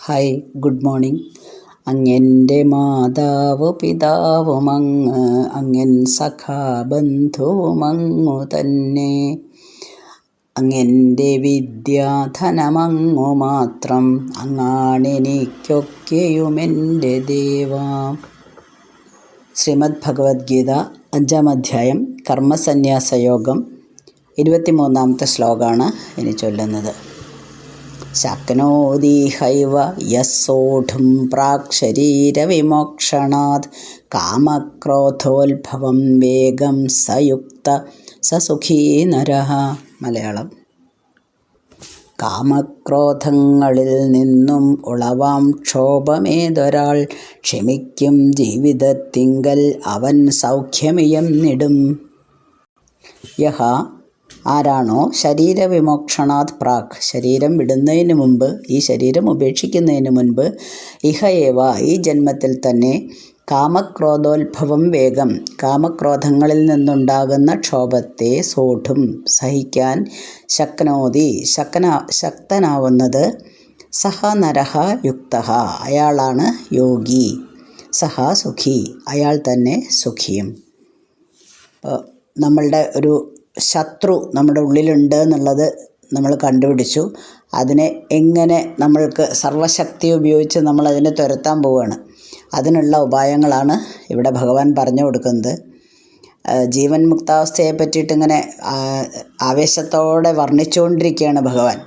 Hi, good morning. അങ്ങെൻ്റെ മാതാവു പിതാവുമങ്ങ്, അങ്ങൻ സഖാബന്ധുവുമങ്ങു തന്നെ. അങ്ങെൻ്റെ വിദ്യാധനമങ്ങു മാത്രം, അങ്ങാണെനിക്കൊക്കെയുമെൻ്റെ ദേവാ. ശ്രീമദ് ഭഗവത്ഗീത 5-ാം അധ്യായം കർമ്മസന്യാസയോഗം 23-ാമത്തെ ശ്ലോകമാണ് ഇനി ചൊല്ലുന്നത്. ശക്നോതി ഹൈവ യസ്സോഢും പ്രാക് ശരീരവിമോക്ഷണാത് കാമക്രോധോത്ഭവം വേഗം സയുക്ത സസുഖീ നരഃ. മലയാളം. കാമക്രോധങ്ങളിൽ നിന്നും ഉളവാം ക്ഷോഭമേതൊരാൾ ക്ഷമിക്കും ജീവിതത്തിങ്കൽ അവൻ സൗഖ്യമിയം നിടും. യഹ ആരാണോ ശരീരവിമോക്ഷണാത് പ്രാക് ശരീരം വിടുന്നതിന് മുമ്പ്, ഈ ശരീരം ഉപേക്ഷിക്കുന്നതിന് മുൻപ്, ഇഹയേവ ഈ ജന്മത്തിൽ തന്നെ, കാമക്രോധോത്ഭവം വേഗം കാമക്രോധങ്ങളിൽ നിന്നുണ്ടാകുന്ന ക്ഷോഭത്തെ സോഢും സഹിക്കാൻ ശക്നോതി ശക്തനാവുന്നത് സഹ നരഹ യുക്തഃ അയാളാണ് യോഗി. സഹ സുഖി അയാൾ തന്നെ സുഖിയും. നമ്മളുടെ ഒരു ശത്രു നമ്മുടെ ഉള്ളിലുണ്ട് എന്നുള്ളത് നമ്മൾ കണ്ടുപിടിച്ചു. അതിനെ എങ്ങനെ നമ്മൾക്ക് സർവശക്തി ഉപയോഗിച്ച് നമ്മളതിനെ തുരത്താൻ പോവുകയാണ്. അതിനുള്ള ഉപായങ്ങളാണ് ഇവിടെ ഭഗവാൻ പറഞ്ഞു കൊടുക്കുന്നത്. ജീവൻ മുക്താവസ്ഥയെ പറ്റിയിട്ട് ഇങ്ങനെ ആവേശത്തോടെ വർണ്ണിച്ചുകൊണ്ടിരിക്കുകയാണ് ഭഗവാൻ.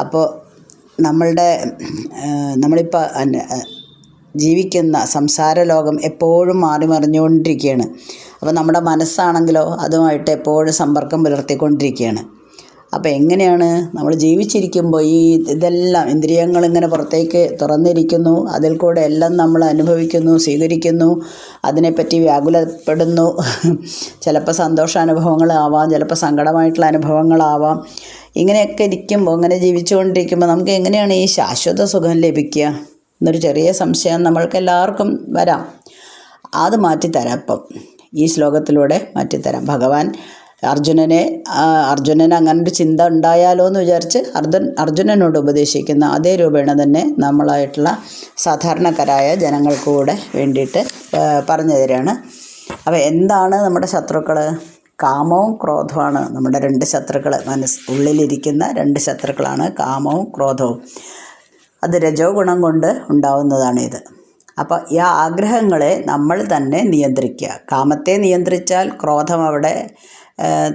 അപ്പോൾ നമ്മളിപ്പോൾ ജീവിക്കുന്ന സംസാര ലോകം എപ്പോഴും മാറി മറിഞ്ഞുകൊണ്ടിരിക്കുകയാണ്. അപ്പോൾ നമ്മുടെ മനസ്സാണെങ്കിലോ അതുമായിട്ട് എപ്പോഴും സമ്പർക്കം പുലർത്തിക്കൊണ്ടിരിക്കുകയാണ്. അപ്പോൾ എങ്ങനെയാണ് നമ്മൾ ജീവിച്ചിരിക്കുമ്പോൾ ഇതെല്ലാം ഇന്ദ്രിയങ്ങളിങ്ങനെ പുറത്തേക്ക് തുറന്നിരിക്കുന്നു, അതിൽ കൂടെ എല്ലാം നമ്മൾ അനുഭവിക്കുന്നു, സ്വീകരിക്കുന്നു, അതിനെപ്പറ്റി വ്യാകുലപ്പെടുന്നു. ചിലപ്പോൾ സന്തോഷാനുഭവങ്ങളാവാം, ചിലപ്പോൾ സങ്കടമായിട്ടുള്ള അനുഭവങ്ങളാവാം. ഇങ്ങനെയൊക്കെ ഇരിക്കുമ്പോൾ, ഇങ്ങനെ ജീവിച്ചുകൊണ്ടിരിക്കുമ്പോൾ നമുക്ക് എങ്ങനെയാണ് ഈ ശാശ്വത സുഖം ലഭിക്കുക എന്നൊരു ചെറിയ സംശയം നമ്മൾക്ക് എല്ലാവർക്കും വരാം. അത് മാറ്റിത്തരാം. ഇപ്പം ഈ ശ്ലോകത്തിലൂടെ മാറ്റിത്തരാം. ഭഗവാൻ അർജുനന് അങ്ങനൊരു ചിന്ത ഉണ്ടായാലോ എന്ന് വിചാരിച്ച് അർജുനനോട് ഉപദേശിക്കുന്ന അതേ രൂപേണ തന്നെ നമ്മളായിട്ടുള്ള സാധാരണക്കാരായ ജനങ്ങൾക്ക് കൂടെ വേണ്ടിയിട്ട് പറഞ്ഞു തരികയാണ്. അപ്പോൾ എന്താണ് നമ്മുടെ ശത്രുക്കൾ? കാമവും ക്രോധവുമാണ് നമ്മുടെ രണ്ട് ശത്രുക്കൾ. ഉള്ളിലിരിക്കുന്ന രണ്ട് ശത്രുക്കളാണ് കാമവും ക്രോധവും. അത് രജോ ഗുണം കൊണ്ട് ഉണ്ടാവുന്നതാണിത്. അപ്പോൾ ഈ ആഗ്രഹങ്ങളെ നമ്മൾ തന്നെ നിയന്ത്രിക്കുക. കാമത്തെ നിയന്ത്രിച്ചാൽ ക്രോധം അവിടെ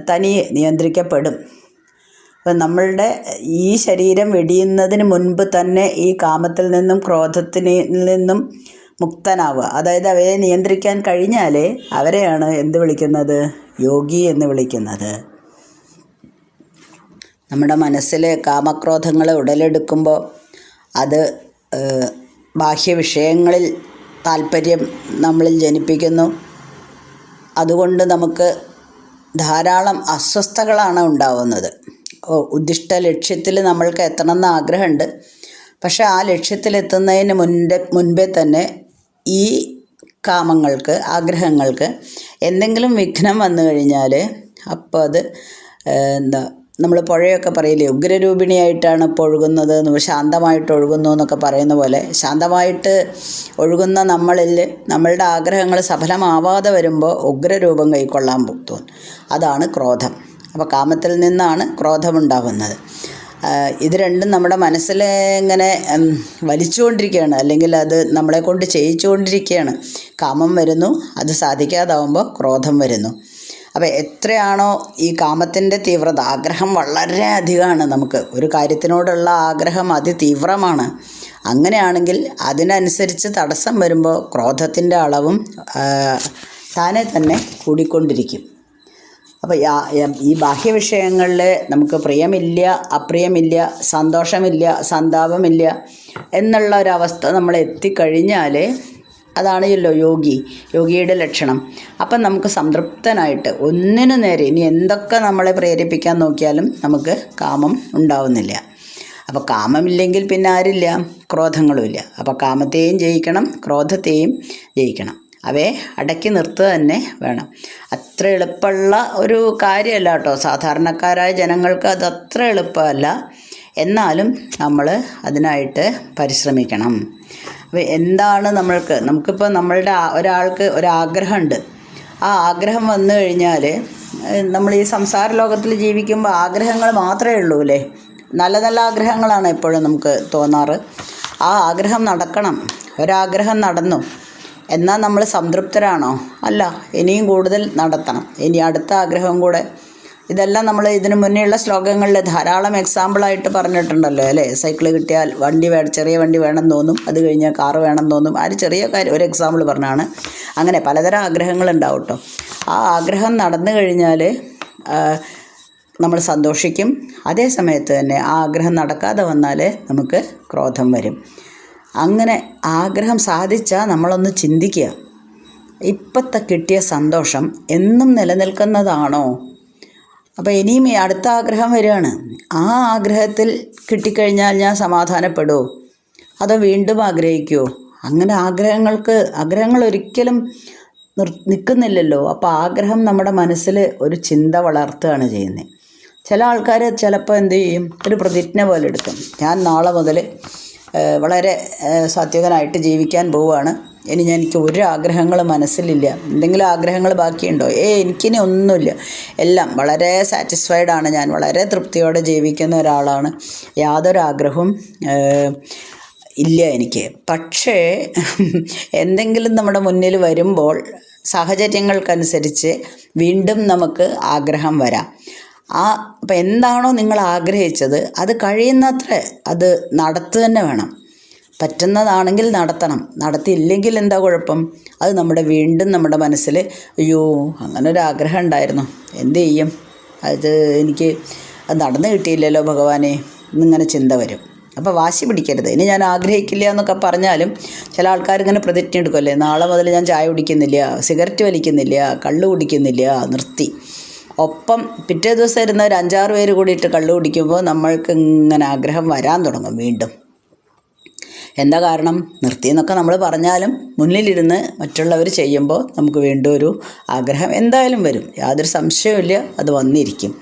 തനിയെ നിയന്ത്രിക്കപ്പെടും. അപ്പം നമ്മളുടെ ഈ ശരീരം വെടിയുന്നതിന് മുൻപ് തന്നെ ഈ കാമത്തിൽ നിന്നും ക്രോധത്തിൽ നിന്നും മുക്തനാവുക. അതായത് അവയെ നിയന്ത്രിക്കാൻ കഴിഞ്ഞാലേ അവരെയാണ് എന്ത് വിളിക്കുന്നത്? യോഗി എന്ന് വിളിക്കുന്നത്. നമ്മുടെ മനസ്സിൽ കാമക്രോധങ്ങൾ ഉടലെടുക്കുമ്പോൾ അത് ബാഹ്യവിഷയങ്ങളിൽ താല്പര്യം നമ്മളിൽ ജനിപ്പിക്കുന്നു. അതുകൊണ്ട് നമുക്ക് ധാരാളം അസ്വസ്ഥതകളാണ് ഉണ്ടാവുന്നത്. ഉദ്ദിഷ്ട ലക്ഷ്യത്തിൽ നമ്മൾക്ക് എത്തണമെന്ന് ആഗ്രഹമുണ്ട്. പക്ഷേ ആ ലക്ഷ്യത്തിലെത്തുന്നതിന് മുൻപേ തന്നെ ഈ കാമങ്ങൾക്ക്, ആഗ്രഹങ്ങൾക്ക് എന്തെങ്കിലും വിഘ്നം വന്നു കഴിഞ്ഞാൽ അപ്പോൾ അത് നമ്മൾ പുഴയൊക്കെ പറയില്ലേ, ഉഗ്രരൂപിണിയായിട്ടാണ് ഇപ്പോൾ ഒഴുകുന്നത്, ശാന്തമായിട്ട് ഒഴുകുന്നു എന്നൊക്കെ പറയുന്ന പോലെ, ശാന്തമായിട്ട് ഒഴുകുന്ന നമ്മളുടെ ആഗ്രഹങ്ങൾ സഫലമാവാതെ വരുമ്പോൾ ഉഗ്രരൂപം കൈക്കൊള്ളാൻ തോന്നും. അതാണ് ക്രോധം. അപ്പോൾ കാമത്തിൽ നിന്നാണ് ക്രോധമുണ്ടാകുന്നത്. ഇത് രണ്ടും നമ്മുടെ മനസ്സിലെ ഇങ്ങനെ വലിച്ചുകൊണ്ടിരിക്കുകയാണ്, അല്ലെങ്കിൽ അത് നമ്മളെ കൊണ്ട് ചെയ്യിച്ചുകൊണ്ടിരിക്കുകയാണ്. കാമം വരുന്നു, അത് സാധിക്കാതാവുമ്പോൾ ക്രോധം വരുന്നു. അപ്പോൾ എത്രയാണോ ഈ കാമത്തിൻ്റെ തീവ്രത, ആഗ്രഹം വളരെ അധികമാണ്. നമുക്ക് ഒരു കാര്യത്തിനോടുള്ള ആഗ്രഹം അതിതീവ്രമാണ്. അങ്ങനെയാണെങ്കിൽ അതിനനുസരിച്ച് തടസ്സം വരുമ്പോൾ ക്രോധത്തിൻ്റെ അളവും താനെ തന്നെ കൂടിക്കൊണ്ടിരിക്കും. അപ്പോൾ ഈ ബാഹ്യവിഷയങ്ങളിൽ നമുക്ക് പ്രിയമില്ല, അപ്രിയമില്ല, സന്തോഷമില്ല, സന്താപമില്ല എന്നുള്ള ഒരവസ്ഥ നമ്മൾ എത്തിക്കഴിഞ്ഞാൽ അതാണല്ലോ യോഗിയുടെ ലക്ഷണം. അപ്പം നമുക്ക് സംതൃപ്തനായിട്ട് ഒന്നിനു നേരെ ഇനി എന്തൊക്കെ നമ്മളെ പ്രേരിപ്പിക്കാൻ നോക്കിയാലും നമുക്ക് കാമം ഉണ്ടാവുന്നില്ല. അപ്പോൾ കാമമില്ലെങ്കിൽ പിന്നെ ആരില്ല? ക്രോധങ്ങളുമില്ല. അപ്പോൾ കാമത്തെയും ജയിക്കണം, ക്രോധത്തെയും ജയിക്കണം. അവയെ അടക്കി നിർത്തുക തന്നെ വേണം. അത്ര എളുപ്പമുള്ള ഒരു കാര്യമല്ല കേട്ടോ. സാധാരണക്കാരായ ജനങ്ങൾക്ക് അത് അത്ര എളുപ്പമല്ല. എന്നാലും നമ്മൾ അതിനായിട്ട് പരിശ്രമിക്കണം. അപ്പോൾ എന്താണ് നമുക്കിപ്പോൾ നമ്മളുടെ ഒരാൾക്ക് ഒരാഗ്രഹമുണ്ട്. ആ ആഗ്രഹം വന്നു കഴിഞ്ഞാൽ നമ്മൾ ഈ സംസാര ലോകത്തിൽ ജീവിക്കുമ്പോൾ ആഗ്രഹങ്ങൾ മാത്രമേ ഉള്ളൂ അല്ലേ. നല്ല നല്ല ആഗ്രഹങ്ങളാണ് എപ്പോഴും നമുക്ക് തോന്നാറ്. ആ ആഗ്രഹം നടക്കണം. ഒരാഗ്രഹം നടന്നു എന്നാൽ നമ്മൾ സംതൃപ്തരാണോ? അല്ല, ഇനിയും കൂടുതൽ നടത്തണം. ഇനി അടുത്ത ആഗ്രഹം കൂടെ. ഇതെല്ലാം നമ്മൾ ഇതിനു മുന്നേയുള്ള ശ്ലോകങ്ങളിൽ ധാരാളം എക്സാമ്പിളായിട്ട് പറഞ്ഞിട്ടുണ്ടല്ലോ അല്ലേ. സൈക്കിൾ കിട്ടിയാൽ ചെറിയ വണ്ടി വേണം തോന്നും, അത് കഴിഞ്ഞാൽ കാറ് വേണം തോന്നും. ആ ഒരു ചെറിയ കാര്യം ഒരു എക്സാമ്പിൾ പറഞ്ഞാണ്. അങ്ങനെ പലതരം ആഗ്രഹങ്ങളുണ്ടാവും കേട്ടോ. ആ ആഗ്രഹം നടന്നു കഴിഞ്ഞാൽ നമ്മൾ സന്തോഷിക്കും. അതേ സമയത്ത് തന്നെ ആ ആഗ്രഹം നടക്കാതെ വന്നാൽ നമുക്ക് ക്രോധം വരും. അങ്ങനെ ആഗ്രഹം സാധിച്ചാൽ നമ്മളൊന്ന് ചിന്തിക്കുക, ഇപ്പോഴത്തെ കിട്ടിയ സന്തോഷം എന്നും നിലനിൽക്കുന്നതാണോ? അപ്പോൾ ഇനിയും അടുത്ത ആഗ്രഹം വരികയാണ്. ആ ആഗ്രഹത്തിൽ കിട്ടിക്കഴിഞ്ഞാൽ ഞാൻ സമാധാനപ്പെടുമോ? അതോ വീണ്ടും ആഗ്രഹിക്കുമോ? അങ്ങനെ ആഗ്രഹങ്ങൾ ഒരിക്കലും നിൽക്കുന്നില്ലല്ലോ. അപ്പോൾ ആഗ്രഹം നമ്മുടെ മനസ്സിൽ ഒരു ചിന്ത വളർത്തുകയാണ് ചെയ്യുന്നത്. ചില ആൾക്കാർ ചിലപ്പോൾ എന്ത് ചെയ്യും, ഒരു പ്രതിജ്ഞ പോലെ എടുക്കും. ഞാൻ നാളെ മുതൽ വളരെ സാത്വികനായിട്ട് ജീവിക്കാൻ പോവുകയാണ്. എനിക്ക് ഒരു ആഗ്രഹങ്ങളും മനസ്സിലില്ല. എന്തെങ്കിലും ആഗ്രഹങ്ങൾ ബാക്കിയുണ്ടോ? എനിക്കിനി ഒന്നുമില്ല, എല്ലാം വളരെ സാറ്റിസ്ഫൈഡാണ്, ഞാൻ വളരെ തൃപ്തിയോടെ ജീവിക്കുന്ന ഒരാളാണ്, യാതൊരു ആഗ്രഹവും ഇല്ല എനിക്ക്. പക്ഷേ എന്തെങ്കിലും നമ്മുടെ മുന്നിൽ വരുമ്പോൾ സാഹചര്യങ്ങൾക്കനുസരിച്ച് വീണ്ടും നമുക്ക് ആഗ്രഹം വരാം. അപ്പം എന്താണോ നിങ്ങൾ ആഗ്രഹിച്ചത് അത് കഴിയുന്നത്ര അത് നടത്തുക തന്നെ വേണം. പറ്റുന്നതാണെങ്കിൽ നടത്തണം. നടത്തിയില്ലെങ്കിൽ എന്താ കുഴപ്പം? അത് വീണ്ടും നമ്മുടെ മനസ്സിൽ അയ്യോ അങ്ങനെ ഒരു ആഗ്രഹം ഉണ്ടായിരുന്നു, എന്ത് ചെയ്യും, എനിക്ക് അത് നടന്നു കിട്ടിയില്ലല്ലോ ഭഗവാനെ എന്നിങ്ങനെ ചിന്ത വരും. അപ്പോൾ വാശി പിടിക്കരുത്. ഇനി ഞാൻ ആഗ്രഹിക്കില്ല എന്നൊക്കെ പറഞ്ഞാലും ചില ആൾക്കാരിങ്ങനെ പ്രതിജ്ഞ എടുക്കുമല്ലേ, നാളെ മുതൽ ഞാൻ ചായ കുടിക്കുന്നില്ല, സിഗരറ്റ് വലിക്കുന്നില്ല, കള്ള് കുടിക്കുന്നില്ല, നിർത്തി. ഒപ്പം പിറ്റേ ദിവസം ഇരുന്ന ഒരു 5-6 പേര് കൂടിയിട്ട് കള്ള് കുടിക്കുമ്പോൾ നമ്മൾക്ക് ഇങ്ങനെ ആഗ്രഹം വരാൻ തുടങ്ങും വീണ്ടും. എന്താ കാരണം? നിർത്തിയെന്നൊക്കെ നമ്മൾ പറഞ്ഞാലും മുന്നിലിരുന്ന് മറ്റുള്ളവർ ചെയ്യുമ്പോൾ നമുക്ക് വീണ്ടും ഒരു ആഗ്രഹം എന്തായാലും വരും, യാതൊരു സംശയവുമില്ല, അത് വന്നിരിക്കും.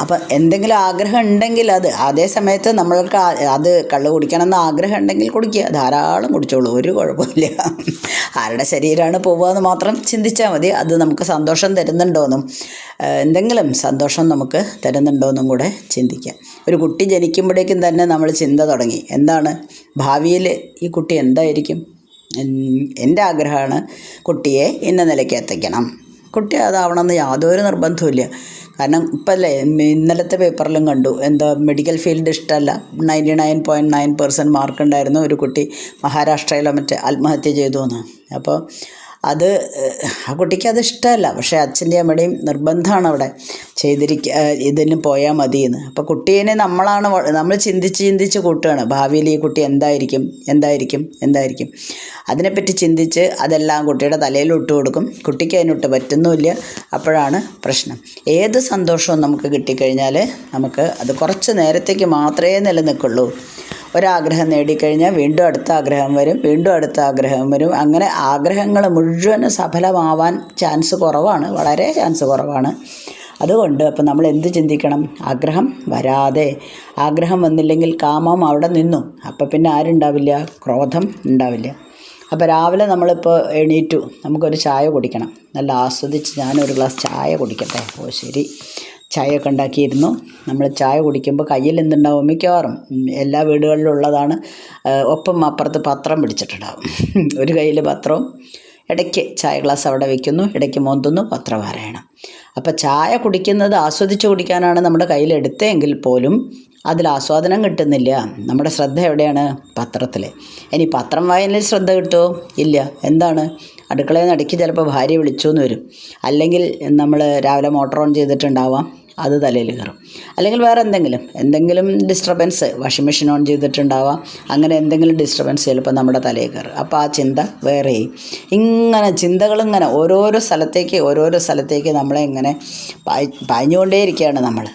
അപ്പം എന്തെങ്കിലും ആഗ്രഹം ഉണ്ടെങ്കിൽ അതേ സമയത്ത് നമ്മൾക്ക് അത് കള്ള് കുടിക്കണമെന്ന് ആഗ്രഹം ഉണ്ടെങ്കിൽ കുടിക്കുക, ധാരാളം കുടിച്ചോളൂ, ഒരു കുഴപ്പമില്ല. ആരുടെ ശരീരമാണ് പോവുകയെന്ന് മാത്രം ചിന്തിച്ചാൽ മതി. അത് നമുക്ക് സന്തോഷം തരുന്നുണ്ടോയെന്നും എന്തെങ്കിലും സന്തോഷം നമുക്ക് തരുന്നുണ്ടോയെന്നും കൂടെ ചിന്തിക്കാം. ഒരു കുട്ടി ജനിക്കുമ്പോഴേക്കും തന്നെ നമ്മൾ ചിന്ത തുടങ്ങി, എന്താണ് ഭാവിയിൽ ഈ കുട്ടി എന്തായിരിക്കും? എൻ്റെ ആഗ്രഹമാണ് കുട്ടിയെ ഇന്ന നിലയ്ക്ക് എത്തിക്കണം. കുട്ടി അതാവണമെന്ന് യാതൊരു നിർബന്ധവുമില്ല. കാരണം ഇപ്പം അല്ലേ ഇന്നലത്തെ പേപ്പറിലും കണ്ടു, എന്താ മെഡിക്കൽ ഫീൽഡ് ഇഷ്ടമല്ല, 99.9% മാർക്ക് ഉണ്ടായിരുന്നു, ഒരു കുട്ടി മഹാരാഷ്ട്രയിലോ മറ്റേ ആത്മഹത്യ ചെയ്തു എന്ന്. അപ്പോൾ ആ കുട്ടിക്ക് അത് ഇഷ്ടമല്ല, പക്ഷേ അച്ഛൻ്റെയും അമ്മയുടെയും നിർബന്ധമാണ് അവിടെ ഇതിന് പോയാൽ മതിയെന്ന്. അപ്പോൾ കുട്ടീനെ നമ്മൾ ചിന്തിച്ച് കൂട്ടുകയാണ്, ഭാവിയിൽ ഈ കുട്ടി എന്തായിരിക്കും അതിനെപ്പറ്റി ചിന്തിച്ച് അതെല്ലാം കുട്ടിയുടെ തലയിൽ ഇട്ട് കൊടുക്കും. കുട്ടിക്ക് അതിനൊട്ട് പറ്റുന്നുമില്ല. അപ്പോഴാണ് പ്രശ്നം. ഏത് സന്തോഷവും നമുക്ക് കിട്ടിക്കഴിഞ്ഞാൽ നമുക്ക് അത് കുറച്ച് നേരത്തേക്ക് മാത്രമേ നിലനിൽക്കുള്ളൂ. ഒരാഗ്രഹം നേടിക്കഴിഞ്ഞാൽ വീണ്ടും അടുത്ത ആഗ്രഹം വരും, വീണ്ടും അടുത്ത ആഗ്രഹം വരും. അങ്ങനെ ആഗ്രഹങ്ങൾ മുഴുവനും സഫലമാവാൻ ചാൻസ് കുറവാണ്, വളരെ ചാൻസ് കുറവാണ്. അതുകൊണ്ട് അപ്പം നമ്മൾ എന്ത് ചിന്തിക്കണം? ആഗ്രഹം വരാതെ, ആഗ്രഹം വന്നില്ലെങ്കിൽ കാമം അവിടെ നിന്നു. അപ്പം പിന്നെ ആരുണ്ടാവില്ല? ക്രോധം ഉണ്ടാവില്ല. അപ്പോൾ രാവിലെ നമ്മളിപ്പോൾ എണീറ്റു, നമുക്കൊരു ചായ കുടിക്കണം, നല്ല ആസ്വദിച്ച് ഞാനൊരു ഗ്ലാസ് ചായ കുടിക്കട്ടെ. ശരി, ചായയൊക്കെ ഉണ്ടാക്കിയിരുന്നു. നമ്മൾ ചായ കുടിക്കുമ്പോൾ കയ്യിൽ എന്തുണ്ടാവും? മിക്കവാറും എല്ലാ വീടുകളിലും ഉള്ളതാണ്, ഒപ്പം അപ്പുറത്ത് പത്രം പിടിച്ചിട്ടുണ്ടാവും. ഒരു കയ്യിൽ പത്രവും, ഇടയ്ക്ക് ചായ ഗ്ലാസ് അവിടെ വയ്ക്കുന്നു, ഇടയ്ക്ക് മോന്തുന്നു, പത്രം വരയണം. അപ്പോൾ ചായ കുടിക്കുന്നത് ആസ്വദിച്ച് കുടിക്കാനാണ് നമ്മുടെ കയ്യിലെടുത്തതെങ്കിൽ പോലും അതിൽ ആസ്വാദനം കിട്ടുന്നില്ല. നമ്മുടെ ശ്രദ്ധ എവിടെയാണ്? പത്രത്തിൽ. ഇനി പത്രം വായനയിൽ ശ്രദ്ധ കിട്ടുമോ? ഇല്ല. എന്താണ്? അടുക്കളയിൽ നിന്ന് ഇടയ്ക്ക് ചിലപ്പോൾ ഭാര്യ വിളിച്ചു എന്ന് വരും, അല്ലെങ്കിൽ നമ്മൾ രാവിലെ മോട്ടോർ ഓൺ ചെയ്തിട്ടുണ്ടാവാം, അത് തലയിൽ കയറും. അല്ലെങ്കിൽ വേറെ എന്തെങ്കിലും ഡിസ്റ്റർബൻസ്, വാഷിംഗ് മെഷീൻ ഓൺ ചെയ്തിട്ടുണ്ടാവാം, അങ്ങനെ എന്തെങ്കിലും ഡിസ്റ്റർബൻസ് ചിലപ്പോൾ നമ്മുടെ തലയിൽ കയറും. അപ്പോൾ ആ ചിന്ത വേറെ. ഇങ്ങനെ ചിന്തകളിങ്ങനെ ഓരോരോ സ്ഥലത്തേക്ക് നമ്മളെ ഇങ്ങനെ പാഞ്ഞുകൊണ്ടേയിരിക്കുകയാണ് നമ്മൾ.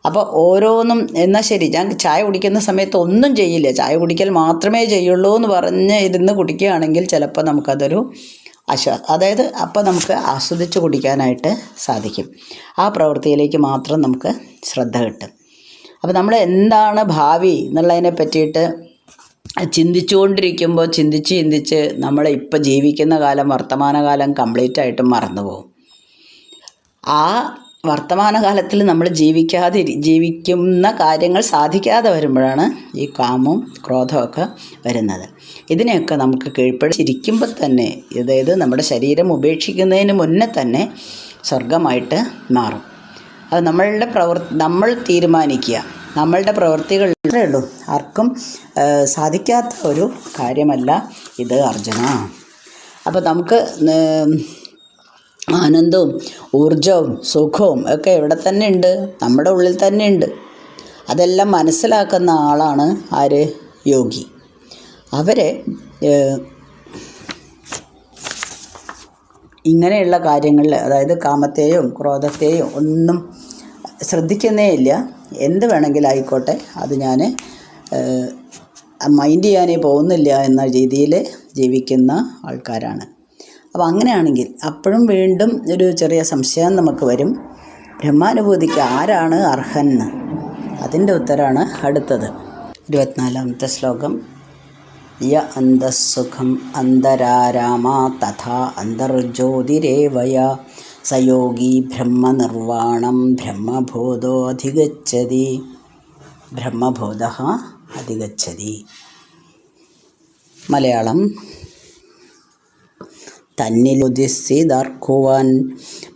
അപ്പോൾ ഓരോന്നും എന്നാൽ ശരി, ഞാൻ ചായ കുടിക്കുന്ന സമയത്ത് ഒന്നും ചെയ്യില്ല, ചായ കുടിക്കൽ മാത്രമേ ചെയ്യുള്ളൂ എന്ന് പറഞ്ഞ് ഇരുന്ന് കുടിക്കുകയാണെങ്കിൽ ചിലപ്പോൾ നമുക്കതൊരു അതായത് അപ്പോൾ നമുക്ക് ആസ്വദിച്ച് കുടിക്കാനായിട്ട് സാധിക്കും. ആ പ്രവൃത്തിയിലേക്ക് മാത്രം നമുക്ക് ശ്രദ്ധ കിട്ടും. അപ്പോൾ നമ്മൾ എന്താണ് ഭാവി എന്നുള്ളതിനെ പറ്റിയിട്ട് ചിന്തിച്ചുകൊണ്ടിരിക്കുമ്പോൾ ചിന്തിച്ച് നമ്മൾ ഇപ്പം ജീവിക്കുന്ന കാലം വർത്തമാനകാലം കംപ്ലീറ്റ് ആയിട്ടും മറന്നുപോകും. ആ വർത്തമാനകാലത്തിൽ നമ്മൾ ജീവിക്കുന്ന കാര്യങ്ങൾ സാധിക്കാതെ വരുമ്പോഴാണ് ഈ കാമവും ക്രോധമൊക്കെ വരുന്നത്. ഇതിനെയൊക്കെ നമുക്ക് കീഴ്പ്പെടുത്തിരിക്കുമ്പോൾ തന്നെ, അതായത് നമ്മുടെ ശരീരം ഉപേക്ഷിക്കുന്നതിന് മുന്നേ തന്നെ സ്വർഗമായിട്ട് മാറും. അത് നമ്മൾ തീരുമാനിക്കുക. നമ്മളുടെ പ്രവൃത്തികൾ ഇത്രയേ ഉള്ളൂ. ആർക്കും സാധിക്കാത്ത ഒരു കാര്യമല്ല ഇത് അർജുന. അപ്പോൾ നമുക്ക് ആനന്ദവും ഊർജവും സുഖവും ഒക്കെ ഇവിടെ തന്നെ ഉണ്ട്, നമ്മുടെ ഉള്ളിൽ തന്നെ ഉണ്ട്. അതെല്ലാം മനസ്സിലാക്കുന്ന ആളാണ് ആര്? യോഗി. അവരെ ഇങ്ങനെയുള്ള കാര്യങ്ങളിൽ, അതായത് കാമത്തെയും ക്രോധത്തെയും ഒന്നും ശ്രദ്ധിക്കുന്നേ ഇല്ല. എന്ത് വേണമെങ്കിലും ആയിക്കോട്ടെ, അത് ഞാൻ മൈൻഡ് ചെയ്യാനേ പോകുന്നില്ല എന്ന രീതിയിൽ ജീവിക്കുന്ന ആൾക്കാരാണ്. അപ്പോൾ അങ്ങനെയാണെങ്കിൽ അപ്പോഴും വീണ്ടും ഒരു ചെറിയ സംശയം നമുക്ക് വരും. ബ്രഹ്മാനുഭൂതിക്ക് ആരാണ് അർഹൻ? അതിൻ്റെ ഉത്തരമാണ് അടുത്തത്. 24ാമത്തെ ശ്ലോകം. യ അന്തഃസുഖം അന്തരാരാമാ തഥാ അന്തർജ്യോതിരേവയ സയോഗി ബ്രഹ്മനിർവാണം ബ്രഹ്മബോധോധിഗച്ഛതി. ബ്രഹ്മബോധഃ അധിഗച്ഛതി. മലയാളം. തന്നിലുദിസിതർക്കുവാൻ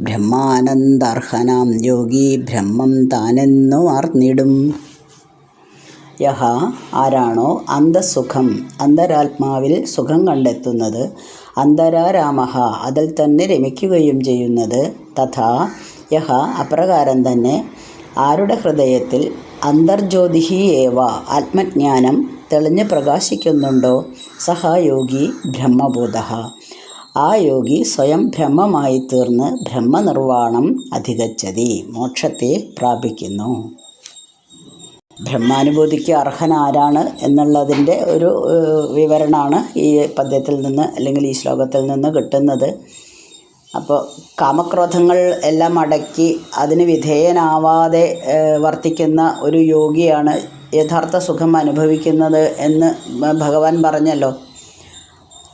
ബ്രഹ്മാനന്ദർഹനാം യോഗി ബ്രഹ്മം താനെന്നു അറിഞ്ഞിടും. യഹ ആരാണോ അന്തഃസുഖം അന്തരാത്മാവിൽ സുഖം കണ്ടെത്തുന്നത്, അന്തരാരാമഃ അതിൽ തന്നെ രമിക്കുകയും ചെയ്യുന്നത്, തഥാ യഹ അപ്രകാരം തന്നെ ആരുടെ ഹൃദയത്തിൽ അന്തർജ്യോതിഹി ഏവ ആത്മജ്ഞാനം തെളിഞ്ഞ് പ്രകാശിക്കുന്നുണ്ടോ, സഹ യോഗി ബ്രഹ്മബോധഃ ആ യോഗി സ്വയം ബ്രഹ്മമായി തീർന്ന് ബ്രഹ്മനിർവാണം അധിഗച്ഛതി മോക്ഷത്തെ പ്രാപിക്കുന്നു. ബ്രഹ്മാനുഭൂതിക്ക് അർഹൻ ആരാണ് എന്നുള്ളതിൻ്റെ ഒരു വിവരണമാണ് ഈ പദ്യത്തിൽ നിന്ന് അല്ലെങ്കിൽ ഈ ശ്ലോകത്തിൽ നിന്ന് കിട്ടുന്നത്. അപ്പോൾ കാമക്രോധങ്ങൾ എല്ലാം അടക്കി അതിന് വിധേയനാവാതെ വർത്തിക്കുന്ന ഒരു യോഗിയാണ് യഥാർത്ഥ സുഖം അനുഭവിക്കുന്നത് എന്ന് ഭഗവാൻ പറഞ്ഞല്ലോ.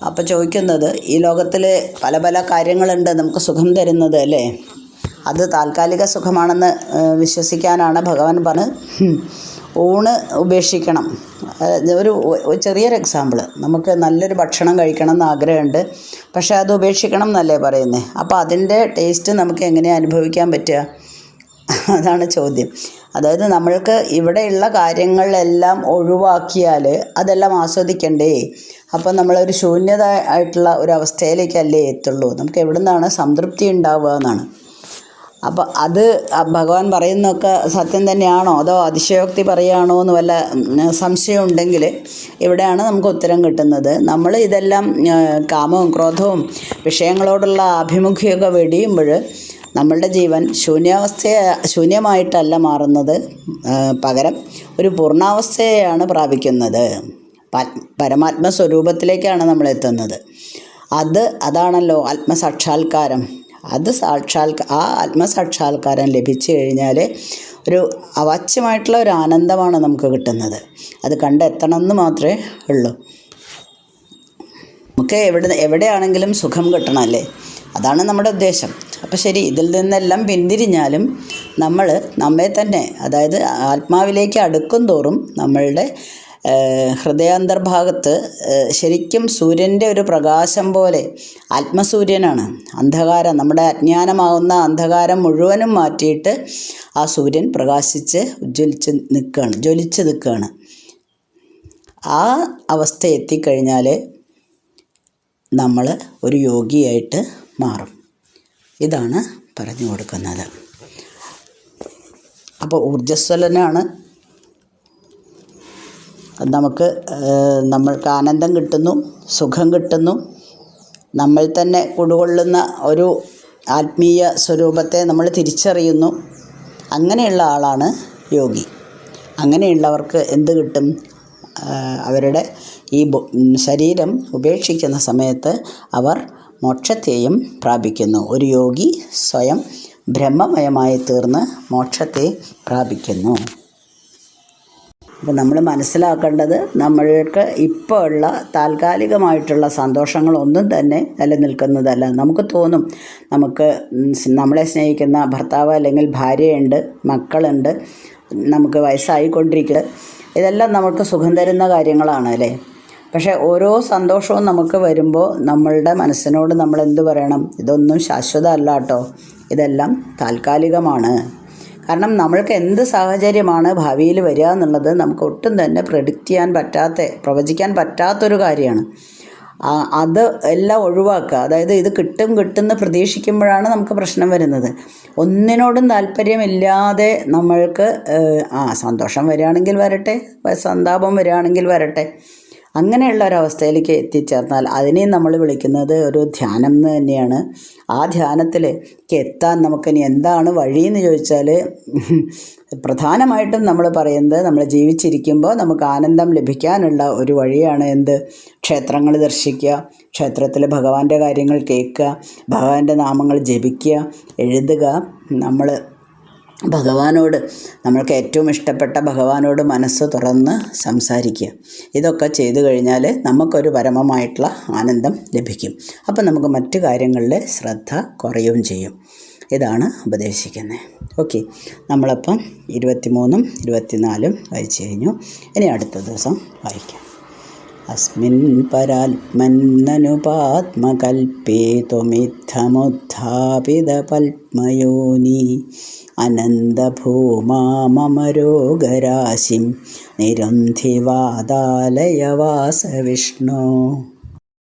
അപ്പോൾ ചോദിക്കുന്നത്, ഈ ലോകത്തിൽ പല പല കാര്യങ്ങളുണ്ട് നമുക്ക് സുഖം തരുന്നത് അല്ലേ, അത് താൽക്കാലിക സുഖമാണെന്ന് വിശ്വസിക്കാനാണ് ഭഗവാൻ പറഞ്ഞത്. ഊണ് ഉപേക്ഷിക്കണം. ഒരു ചെറിയൊരു എക്സാമ്പിൾ, നമുക്ക് നല്ലൊരു ഭക്ഷണം കഴിക്കണം എന്ന് ആഗ്രഹമുണ്ട്, പക്ഷേ അത് ഉപേക്ഷിക്കണം എന്നല്ലേ പറയുന്നത്. അപ്പോൾ അതിൻ്റെ ടേസ്റ്റ് നമുക്ക് എങ്ങനെയാണ് അനുഭവിക്കാൻ പറ്റുക? അതാണ് ചോദ്യം. അതായത് നമ്മൾക്ക് ഇവിടെയുള്ള കാര്യങ്ങളെല്ലാം ഒഴിവാക്കിയാൽ അതെല്ലാം ആസ്വദിക്കണ്ടേ? അപ്പോൾ നമ്മളൊരു ശൂന്യത ആയിട്ടുള്ള ഒരു അവസ്ഥയിലേക്കല്ലേ എത്തുള്ളൂ. നമുക്ക് എവിടെ നിന്നാണ് സംതൃപ്തി ഉണ്ടാവുക എന്നാണ്. അപ്പോൾ അത് ഭഗവാൻ പറയുന്നതൊക്കെ സത്യം തന്നെയാണോ അതോ അതിശയോക്തി പറയുകയാണോ എന്ന് വല്ല സംശയം ഉണ്ടെങ്കിൽ ഇവിടെയാണ് നമുക്ക് ഉത്തരം കിട്ടുന്നത്. നമ്മൾ ഇതെല്ലാം കാമവും ക്രോധവും വിഷയങ്ങളോടുള്ള ആഭിമുഖ്യമൊക്കെ വെടിയുമ്പോൾ നമ്മളുടെ ജീവൻ ശൂന്യമായിട്ടല്ല മാറുന്നത്, പകരം ഒരു പൂർണ്ണാവസ്ഥയെയാണ് പ്രാപിക്കുന്നത്. പരമാത്മസ്വരൂപത്തിലേക്കാണ് നമ്മൾ എത്തുന്നത്. അതാണല്ലോ ആത്മസാക്ഷാത്കാരം. ആ ആത്മസാക്ഷാത്കാരം ലഭിച്ചു കഴിഞ്ഞാൽ ഒരു അവാച്യമായിട്ടുള്ള ഒരു ആനന്ദമാണ് നമുക്ക് കിട്ടുന്നത്. അത് കണ്ടെത്തണം എന്ന് മാത്രമേ ഉള്ളൂ. നമുക്ക് എവിടെയാണെങ്കിലും സുഖം കിട്ടണമല്ലേ, അതാണ് നമ്മുടെ ഉദ്ദേശം. അപ്പോൾ ശരി, ഇതിൽ നിന്നെല്ലാം പിന്തിരിഞ്ഞാലും നമ്മെ തന്നെ, അതായത് ആത്മാവിലേക്ക് അടുക്കും തോറും നമ്മളുടെ ഹൃദയാന്തർഭാഗത്ത് ശരിക്കും സൂര്യൻ്റെ ഒരു പ്രകാശം പോലെ, ആത്മസൂര്യനാണ്, അന്ധകാരം, നമ്മുടെ അജ്ഞാനമാകുന്ന അന്ധകാരം മുഴുവനും മാറ്റിയിട്ട് ആ സൂര്യൻ പ്രകാശിച്ച് ജ്വലിച്ച് നിൽക്കുകയാണ്. ആ അവസ്ഥ എത്തിക്കഴിഞ്ഞാൽ നമ്മൾ ഒരു യോഗിയായിട്ട് മാറും. ഇതാണ് പറഞ്ഞു കൊടുക്കുന്നത്. അപ്പോൾ ഊർജ്ജസ്വലനാണ്. നമ്മൾക്ക് ആനന്ദം കിട്ടുന്നു, സുഖം കിട്ടുന്നു, നമ്മൾ തന്നെ കുടികൊള്ളുന്ന ഒരു ആത്മീയ സ്വരൂപത്തെ നമ്മൾ തിരിച്ചറിയുന്നു. അങ്ങനെയുള്ള ആളാണ് യോഗി. അങ്ങനെയുള്ളവർക്ക് എന്ത് കിട്ടും? അവരുടെ ഈ ശരീരം ഉപേക്ഷിക്കുന്ന സമയത്ത് അവർ മോക്ഷത്തെയും പ്രാപിക്കുന്നു. ഒരു യോഗി സ്വയം ബ്രഹ്മമയമായി തീർന്ന് മോക്ഷത്തെ പ്രാപിക്കുന്നു. അപ്പോൾ നമ്മൾ മനസ്സിലാക്കേണ്ടത് നമ്മൾക്ക് ഇപ്പോൾ ഉള്ള താൽക്കാലികമായിട്ടുള്ള സന്തോഷങ്ങളൊന്നും തന്നെ നിലനിൽക്കുന്നതല്ല. നമുക്ക് തോന്നും നമുക്ക് നമ്മളെ സ്നേഹിക്കുന്ന ഭർത്താവ് അല്ലെങ്കിൽ ഭാര്യയുണ്ട്, മക്കളുണ്ട്, നമുക്ക് വയസ്സായിക്കൊണ്ടിരിക്കുന്നത്, ഇതെല്ലാം നമുക്ക് സുഖം തരുന്ന കാര്യങ്ങളാണ് അല്ലേ. പക്ഷേ ഓരോ സന്തോഷവും നമുക്ക് വരുമ്പോൾ നമ്മളുടെ മനസ്സിനോട് നമ്മൾ എന്ത് പറയണം? ഇതൊന്നും ശാശ്വതമല്ല കേട്ടോ, ഇതെല്ലാം താൽക്കാലികമാണ്. കാരണം നമ്മൾക്ക് എന്ത് സാഹചര്യമാണ് ഭാവിയിൽ വരിക എന്നുള്ളത് നമുക്ക് ഒട്ടും തന്നെ പ്രവചിക്കാൻ പറ്റാത്തൊരു കാര്യമാണ്. അത് എല്ലാം ഒഴിവാക്കുക. അതായത് ഇത് കിട്ടുമെന്ന് പ്രതീക്ഷിക്കുമ്പോഴാണ് നമുക്ക് പ്രശ്നം വരുന്നത്. ഒന്നിനോടും താല്പര്യമില്ലാതെ നമ്മൾക്ക് സന്തോഷം വരികയാണെങ്കിൽ വരട്ടെ, സന്താപം വരികയാണെങ്കിൽ വരട്ടെ, അങ്ങനെയുള്ള ഒരവസ്ഥയിലേക്ക് എത്തിച്ചേർന്നാൽ അതിനെയും നമ്മൾ വിളിക്കുന്നത് ഒരു ധ്യാനം എന്ന് തന്നെയാണ്. ആ ധ്യാനത്തിലേക്ക് എത്താൻ നമുക്കിനി എന്താണ് വഴിയെന്ന് ചോദിച്ചാൽ, പ്രധാനമായിട്ടും നമ്മൾ പറയുന്നത് നമ്മൾ ജീവിച്ചിരിക്കുമ്പോൾ നമുക്ക് ആനന്ദം ലഭിക്കാനുള്ള ഒരു വഴിയാണ് എന്ത്? ക്ഷേത്രങ്ങൾ ദർശിക്കുക, ക്ഷേത്രത്തിൽ ഭഗവാന്റെ കാര്യങ്ങൾ കേൾക്കുക, ഭഗവാന്റെ നാമങ്ങൾ ജപിക്കുക, എഴുതുക, നമ്മൾ ഭഗവാനോട്, നമ്മൾക്ക് ഏറ്റവും ഇഷ്ടപ്പെട്ട ഭഗവാനോട് മനസ്സ് തുറന്ന് സംസാരിക്കുക. ഇതൊക്കെ ചെയ്തു കഴിഞ്ഞാൽ നമുക്കൊരു പരമമായിട്ടുള്ള ആനന്ദം ലഭിക്കും. അപ്പം നമുക്ക് മറ്റു കാര്യങ്ങളിൽ ശ്രദ്ധ കുറയുകയും ചെയ്യും. ഇതാണ് ഉപദേശിക്കുന്നത്. ഓക്കെ, നമ്മളപ്പം 23ഉം 24ഉം വായിച്ചു കഴിഞ്ഞു. ഇനി അടുത്ത ദിവസം വായിക്കാം. അസ്മിൻ പരാത്മന്നനുപാത്മകൽപേ ത്വമിത്തമുത്ഥാപിത പത്മയോനി അനന്തഭൂമാമരോഗരാശിം നിരുന്ധിവാദാലയവാസ വിഷ്ണു.